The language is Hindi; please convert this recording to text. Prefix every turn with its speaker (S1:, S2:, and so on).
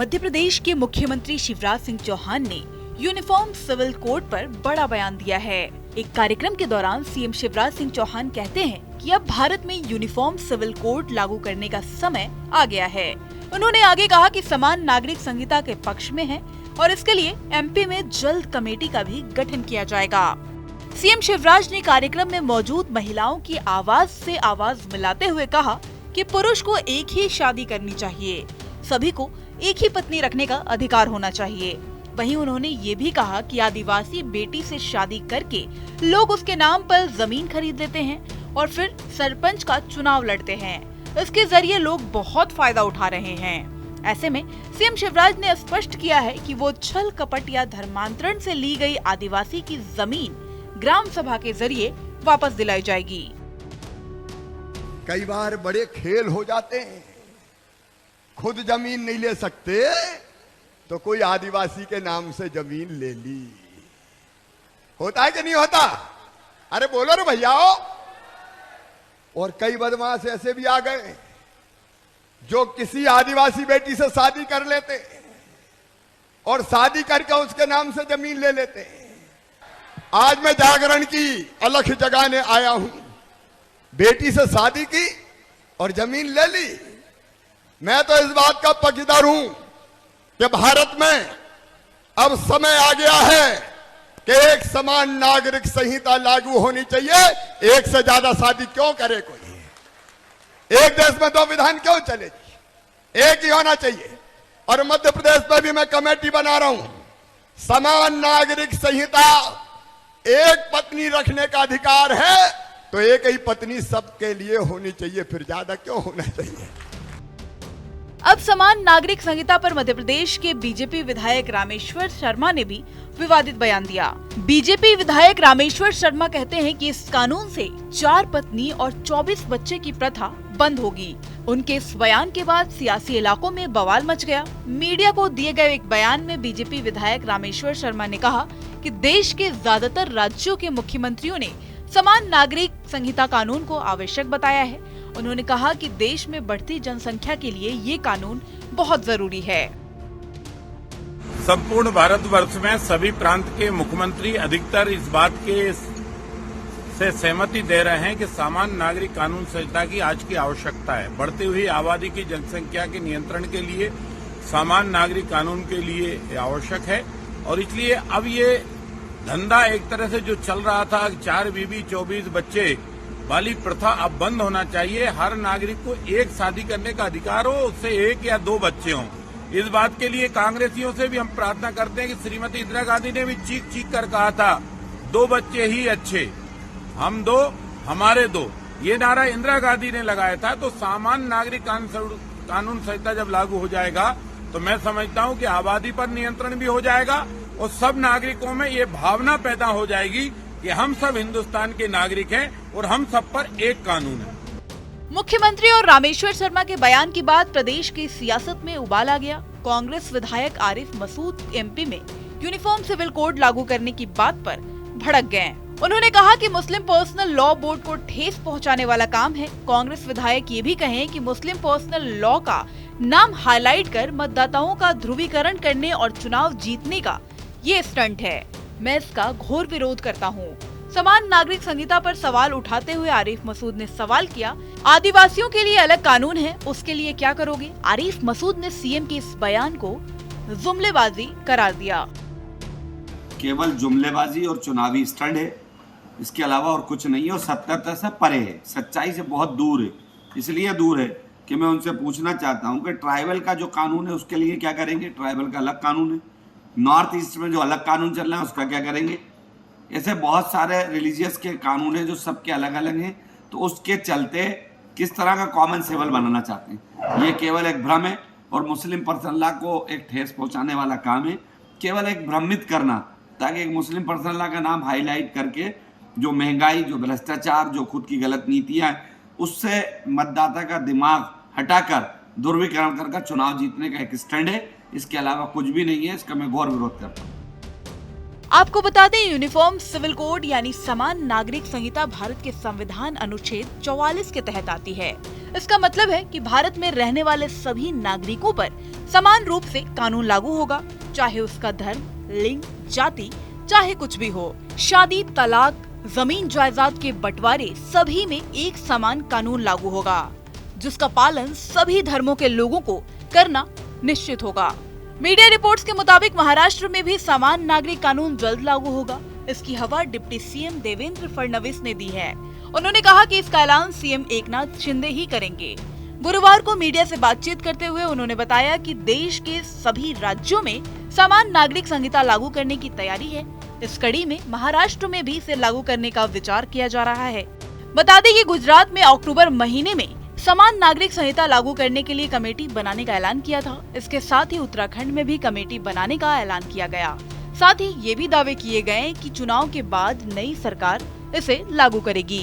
S1: मध्य प्रदेश के मुख्यमंत्री शिवराज सिंह चौहान ने यूनिफॉर्म सिविल कोड पर बड़ा बयान दिया है। एक कार्यक्रम के दौरान सीएम शिवराज सिंह चौहान कहते हैं कि अब भारत में यूनिफॉर्म सिविल कोड लागू करने का समय आ गया है। उन्होंने आगे कहा कि समान नागरिक संहिता के पक्ष में है और इसके लिए एमपी में जल्द कमेटी का भी गठन किया जाएगा। सीएम शिवराज ने कार्यक्रम में मौजूद महिलाओं की आवाज से आवाज मिलाते हुए कहा कि पुरुष को एक ही शादी करनी चाहिए, सभी को एक ही पत्नी रखने का अधिकार होना चाहिए। वहीं उन्होंने ये भी कहा कि आदिवासी बेटी से शादी करके लोग उसके नाम पर जमीन खरीद लेते हैं और फिर सरपंच का चुनाव लड़ते हैं। इसके जरिए लोग बहुत फायदा उठा रहे हैं। ऐसे में सीएम शिवराज ने स्पष्ट किया है कि वो छल कपट या धर्मांतरण से ली गई आदिवासी की जमीन ग्राम सभा के जरिए वापस दिलाई जाएगी।
S2: कई बार बड़े खेल हो जाते हैं, खुद जमीन नहीं ले सकते तो कोई आदिवासी के नाम से जमीन ले ली। होता है कि नहीं होता? अरे बोलो रे भैया। और कई बदमाश ऐसे भी आ गए जो किसी आदिवासी बेटी से शादी कर लेते और शादी करके उसके नाम से जमीन ले लेते। आज मैं जागरण की अलख जगाने आया हूं। बेटी से शादी की और जमीन ले ली। मैं तो इस बात का पक्षधर हूं कि भारत में अब समय आ गया है कि एक समान नागरिक संहिता लागू होनी चाहिए। एक से ज्यादा शादी क्यों करे कोई? एक देश में दो विधान क्यों चलेगी? एक ही होना चाहिए। और मध्य प्रदेश में भी मैं कमेटी बना रहा हूं। समान नागरिक संहिता, एक पत्नी रखने का अधिकार है तो एक ही पत्नी सबके लिए होनी चाहिए, फिर ज्यादा क्यों होना चाहिए?
S1: अब समान नागरिक संहिता पर मध्य प्रदेश के बीजेपी विधायक रामेश्वर शर्मा ने भी विवादित बयान दिया। बीजेपी विधायक रामेश्वर शर्मा कहते हैं कि इस कानून से 4 पत्नी और 24 बच्चे की प्रथा बंद होगी। उनके इस बयान के बाद सियासी इलाकों में बवाल मच गया। मीडिया को दिए गए एक बयान में बीजेपी विधायक रामेश्वर शर्मा ने कहा कि देश के ज्यादातर राज्यों के मुख्यमंत्रियों ने समान नागरिक संहिता कानून को आवश्यक बताया है। उन्होंने कहा कि देश में बढ़ती जनसंख्या के लिए ये कानून बहुत जरूरी है।
S3: संपूर्ण भारतवर्ष में सभी प्रांत के मुख्यमंत्री अधिकतर इस बात के से सहमति दे रहे हैं कि समान नागरिक कानून संहिता की आज की आवश्यकता है। बढ़ती हुई आबादी की जनसंख्या के नियंत्रण के लिए समान नागरिक कानून के लिए आवश्यक है और इसलिए अब ये धंधा एक तरह से जो चल रहा था 4 बीवी 24 बच्चे वाली प्रथा अब बंद होना चाहिए। हर नागरिक को एक शादी करने का अधिकार हो, उससे 1 या 2 बच्चे हों। इस बात के लिए कांग्रेसियों से भी हम प्रार्थना करते हैं कि श्रीमती इंदिरा गांधी ने भी चीख कर कहा था 2 बच्चे ही अच्छे, हम 2 हमारे 2, ये नारा इंदिरा गांधी ने लगाया था। तो समान नागरिक कानून संहिता जब लागू हो जाएगा तो मैं समझता हूं कि आबादी पर नियंत्रण भी हो जाएगा और सब नागरिकों में ये भावना पैदा हो जाएगी कि हम सब हिंदुस्तान के नागरिक हैं और हम सब पर एक कानून है।
S1: मुख्यमंत्री और रामेश्वर शर्मा के बयान के बाद प्रदेश की सियासत में उबाल आ गया। कांग्रेस विधायक आरिफ मसूद एमपी में यूनिफॉर्म सिविल कोड लागू करने की बात पर भड़क गए। उन्होंने कहा कि मुस्लिम पर्सनल लॉ बोर्ड को ठेस पहुंचाने वाला काम है। कांग्रेस विधायक ये भी कहें कि मुस्लिम पर्सनल लॉ का नाम हाईलाइट कर मतदाताओं का ध्रुवीकरण करने और चुनाव जीतने का ये स्टंट है। मैं इसका घोर विरोध करता हूँ। समान नागरिक संहिता पर सवाल उठाते हुए आरिफ मसूद ने सवाल किया, आदिवासियों के लिए अलग कानून है, उसके लिए क्या करोगे? आरिफ मसूद ने सीएम के इस बयान को जुमलेबाजी करार दिया।
S4: केवल जुमलेबाजी और चुनावी स्टंट है, इसके अलावा और कुछ नहीं है और सत्यता से परे है, सच्चाई से बहुत दूर है। इसलिए दूर है कि मैं उनसे पूछना चाहता हूं कि ट्राइबल का जो कानून है उसके लिए क्या करेंगे? ट्राइबल का अलग कानून है। नॉर्थ ईस्ट में जो अलग कानून चल रहा है उसका क्या करेंगे? ऐसे बहुत सारे रिलीजियस के कानून है जो सबके अलग अलग हैं। तो उसके चलते किस तरह का कॉमन सिविल बनाना चाहते हैं? ये केवल एक भ्रम है और मुस्लिम पर्सनल लॉ को एक ठेस पहुंचाने वाला काम है। केवल एक भ्रमित करना ताकि एक मुस्लिम पर्सनल लॉ का नाम हाईलाइट करके जो महंगाई, जो भ्रष्टाचार, जो खुद की गलत नीतियां, उससे मतदाता का दिमाग हटाकर ध्रुवीकरण कर चुनाव जीतने का एक स्टैंड है। इसके अलावा कुछ भी नहीं है। इसका मैं घोर विरोध करता हूँ।
S1: आपको बता दें, यूनिफॉर्म सिविल कोड यानी समान नागरिक संहिता भारत के संविधान अनुच्छेद 44 के तहत आती है। इसका मतलब है कि भारत में रहने वाले सभी नागरिकों पर समान रूप से कानून लागू होगा, चाहे उसका धर्म, लिंग, जाति, चाहे कुछ भी हो। शादी, तलाक, जमीन जायदाद के बंटवारे सभी में एक समान कानून लागू होगा, जिसका पालन सभी धर्मों के लोगों को करना निश्चित होगा। मीडिया रिपोर्ट्स के मुताबिक महाराष्ट्र में भी समान नागरिक कानून जल्द लागू होगा। इसकी हवा डिप्टी सीएम देवेंद्र फडणवीस ने दी है। उन्होंने कहा कि इसका ऐलान सीएम एकनाथ शिंदे ही करेंगे। गुरुवार को मीडिया से बातचीत करते हुए उन्होंने बताया कि देश के सभी राज्यों में समान नागरिक संहिता लागू करने की तैयारी है। इस कड़ी में महाराष्ट्र में भी इसे लागू करने का विचार किया जा रहा है। बता दें कि गुजरात में अक्टूबर महीने में समान नागरिक संहिता लागू करने के लिए कमेटी बनाने का ऐलान किया था। इसके साथ ही उत्तराखंड में भी कमेटी बनाने का ऐलान किया गया। साथ ही ये भी दावे किए गए कि चुनाव के बाद नई सरकार इसे लागू करेगी।